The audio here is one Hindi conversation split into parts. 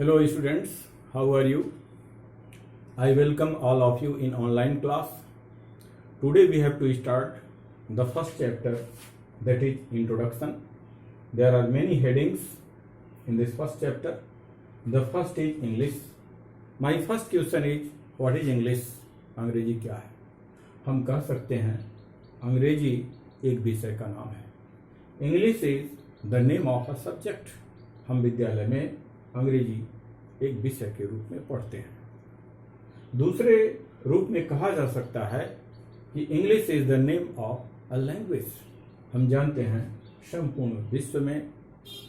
Hello students, how are you? I welcome all of you in online class. Today we have to start the first chapter, that is introduction. There are many headings in this first chapter. The first is English. My first question is what is English? अंग्रेजी क्या है? हम कह सकते हैं अंग्रेजी एक विषय का नाम है. English is the name of a subject. हम विद्यालय में अंग्रेजी एक विषय के रूप में पढ़ते हैं. दूसरे रूप में कहा जा सकता है कि English is the name of a language. हम जानते हैं संपूर्ण विश्व में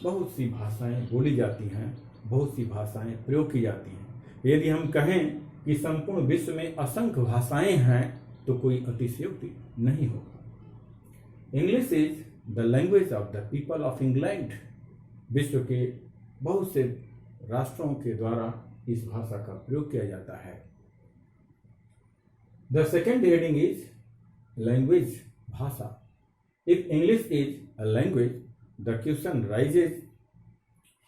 बहुत सी भाषाएं बोली जाती हैं, बहुत सी भाषाएं प्रयोग की जाती हैं. यदि हम कहें कि संपूर्ण विश्व में असंख्य भाषाएं हैं तो कोई अतिशयोक्ति नहीं होगा. English is the language of the people of England. विश्व के बहुत से राष्ट्रों के द्वारा इस भाषा का प्रयोग किया जाता है. The second heading is language, भाषा. If English is a language the question raises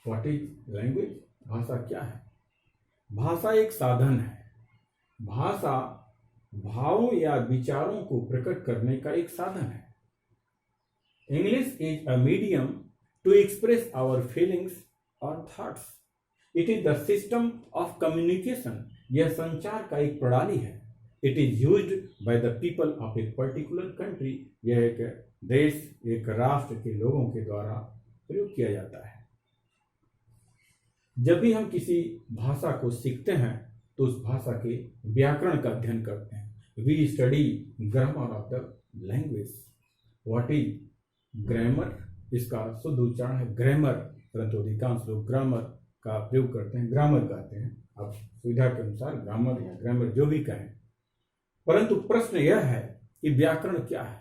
what is language. भाषा क्या है? भाषा एक साधन है. भाषा भावों या विचारों को प्रकट करने का एक साधन है. English is a medium to express our feelings और thoughts. It is the system of communication. यह संचार का एक प्रणाली है. It is used by the people of a particular country. यह एक देश, एक राष्ट्र के लोगों के द्वारा प्रयोग किया जाता है. जब भी हम किसी भाषा को सीखते हैं तो उस भाषा के व्याकरण का अध्ययन करते हैं. We study grammar of the language. What is grammar? इसका शुद्ध उच्चारण है ग्रामर, परंतु अधिकांश लोग ग्रामर का प्रयोग करते हैं, ग्रामर कहते हैं. आप सुविधा के अनुसार ग्रामर या ग्रामर जो भी कहें. परंतु प्रश्न यह है कि व्याकरण क्या है?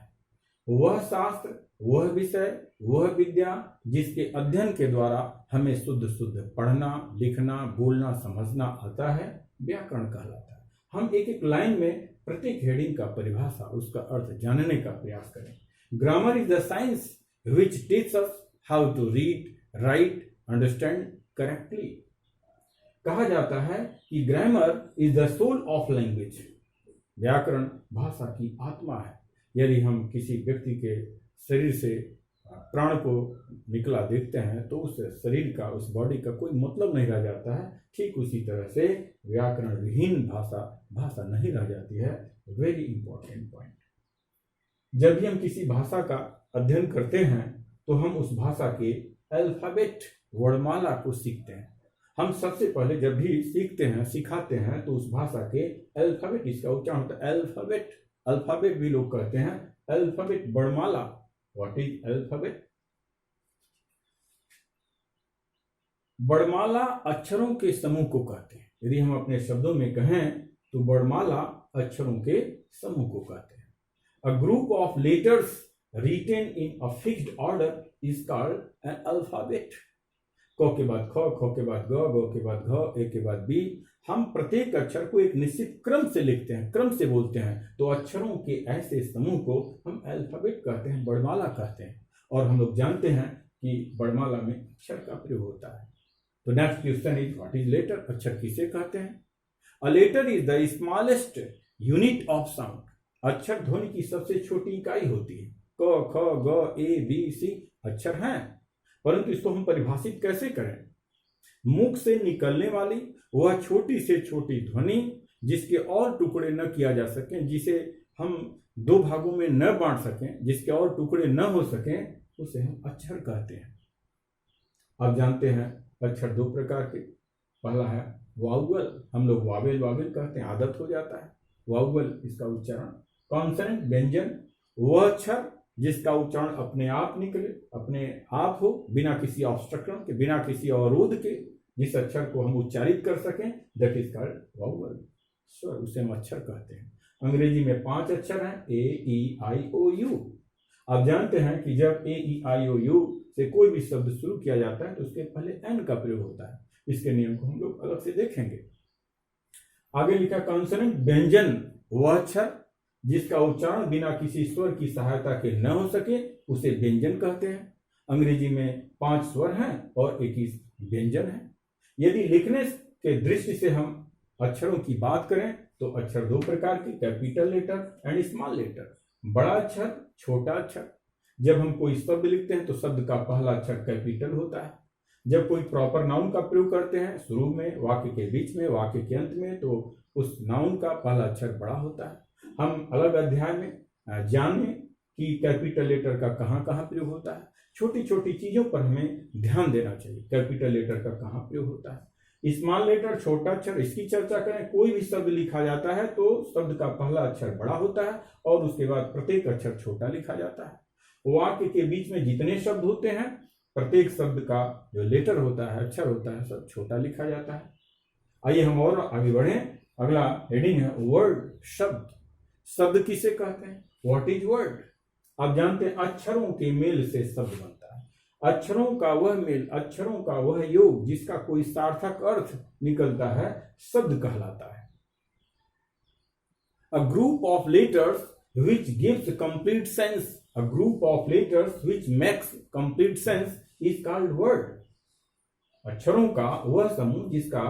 वह शास्त्र, वह विषय, वह विद्या जिसके अध्ययन के द्वारा हमें शुद्ध शुद्ध पढ़ना, लिखना, बोलना, समझना आता है, व्याकरण कहलाता है. हम एक एक लाइन में प्रत्येक हेडिंग का परिभाषा, उसका अर्थ जानने का प्रयास करें. Grammar is the science which teaches us how to read, write, understand correctly. कहा जाता है कि grammar is the soul of language. व्याकरण भाषा की आत्मा है. यदि हम किसी व्यक्ति के शरीर से प्राण को निकला देखते हैं तो उस शरीर का, उस बॉडी का कोई मतलब नहीं रह जाता है. ठीक उसी तरह से व्याकरण विहीन भाषा नहीं रह जाती है. Very important point. जब भी हम किसी भाषा का अध्ययन करते हैं तो हम उस भाषा के अल्फाबेट, वर्णमाला को सीखते हैं. हम सबसे पहले जब भी सीखते हैं, सिखाते हैं तो उस भाषा के अल्फाबेट, इसका उच्चारण होता है अल्फाबेट. अल्फाबेट भी लोग कहते हैं अल्फाबेट, वर्णमाला. What is alphabet? वर्णमाला अक्षरों के समूह को कहते हैं. यदि हम अपने शब्दों में कहें तो वर्णमाला अक्षरों के समूह को कहते हैं. A group of letters written in a fixed order is called an alphabet. क के बाद ख, ख के बाद ग, ग के बाद घ, ए के बाद बी. हम प्रत्येक अक्षर को एक निश्चित क्रम से लिखते हैं, क्रम से बोलते हैं. तो अक्षरों के ऐसे समूह को हम अल्फाबेट कहते हैं, वर्णमाला कहते हैं. और हम लोग जानते हैं कि वर्णमाला में अक्षर का प्रयोग होता है. तो next question is what is letter? अक्षर किसे कहते हैं? A letter is the smallest unit of sound. अक्षर ध्वनि की सबसे छोटी इकाई होती है. क, ख, ग, ए, बी, सी अक्षर हैं, परंतु इसको हम परिभाषित कैसे करें? मुख से निकलने वाली वह छोटी से छोटी ध्वनि जिसके और टुकड़े न किया जा सकें, जिसे हम दो भागों में न बांट सकें, जिसके और टुकड़े न हो सकें, उसे हम अक्षर कहते हैं. आप जानते हैं अक्षर दो प्रकार के. पहला है वाउवल. हम लोग वावेल कहते हैं, आदत हो जाता है. वाउवल, इसका उच्चारण. कॉन्सोनेंट, व्यंजन, वह अक्षर जिसका उच्चारण अपने आप निकले, अपने आप हो, बिना किसी ऑब्स्ट्रक्शन के, बिना किसी अवरोध के, जिस अक्षर को हम उच्चारित कर सकें, दैट इज कॉल्ड वाउवल. स्वर, उसे हम अक्षर कहते हैं. अंग्रेजी में 5 अक्षर हैं, ए, ई, आई, ओ, यू. आप जानते हैं कि जब ए, ई, आई, ओ, यू से कोई भी शब्द शुरू किया जाता है तो उसके पहले एन का प्रयोग होता है. इसके नियम को हम लोग अलग से देखेंगे. आगे लिखा कॉन्सोनेंट, व्यंजन, वह अक्षर जिसका उच्चारण बिना किसी स्वर की सहायता के न हो सके, उसे व्यंजन कहते हैं. अंग्रेजी में 5 स्वर हैं और 21 व्यंजन हैं. यदि लिखने के दृष्टि से हम अक्षरों की बात करें तो अक्षर दो प्रकार के, capital letter and small letter. बड़ा अक्षर, छोटा अक्षर। जब हम कोई शब्द लिखते हैं तो शब्द का पहला अक्षर कैपिटल होता है। जब कोई प्रॉपर नाउन का प्रयोग करते हैं, शुरू में, वाक्य के बीच में, वाक्य के अंत में, तो उस नाउन का पहला अक्षर बड़ा होता है। हम अलग अध्याय में जानें कि कैपिटल लेटर का कहाँ कहाँ प्रयोग होता है। छोटी छोटी चीजों पर हमें ध्यान देना चाहिए, कैपिटल लेटर का कहाँ प्रयोग होता है। स्मॉल लेटर, छोटा अक्षर, इसकी चर्चा करें। कोई भी शब्द लिखा जाता है तो शब्द का पहला अक्षर बड़ा होता है और उसके बाद प्रत्येक अक्षर छोटा लिखा जाता है। वाक्य के बीच में जितने शब्द होते हैं, प्रत्येक शब्द का जो लेटर होता है, अक्षर होता है, सब छोटा लिखा जाता है। आइए हम और आगे बढ़ें। अगला हेडिंग है वर्ड, शब्द। शब्द किसे कहते हैं? What is word? आप जानते हैं अक्षरों के मेल से शब्द बनता है। अक्षरों का वह मेल, अक्षरों का वह योग जिसका कोई सार्थक अर्थ निकलता है, शब्द कहलाता है। A group of letters which gives complete sense, a group of letters which makes complete sense is called word. अक्षरों का वह समूह जिसका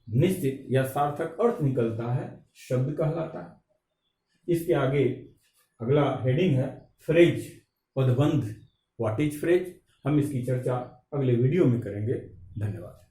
निश्चित या सार्थक अर्थ निकलता है, शब्द कहलाता है। इसके आगे अगला हेडिंग है फ्रेज, पदबंध। What is phrase? हम इसकी चर्चा अगले वीडियो में करेंगे। धन्यवाद।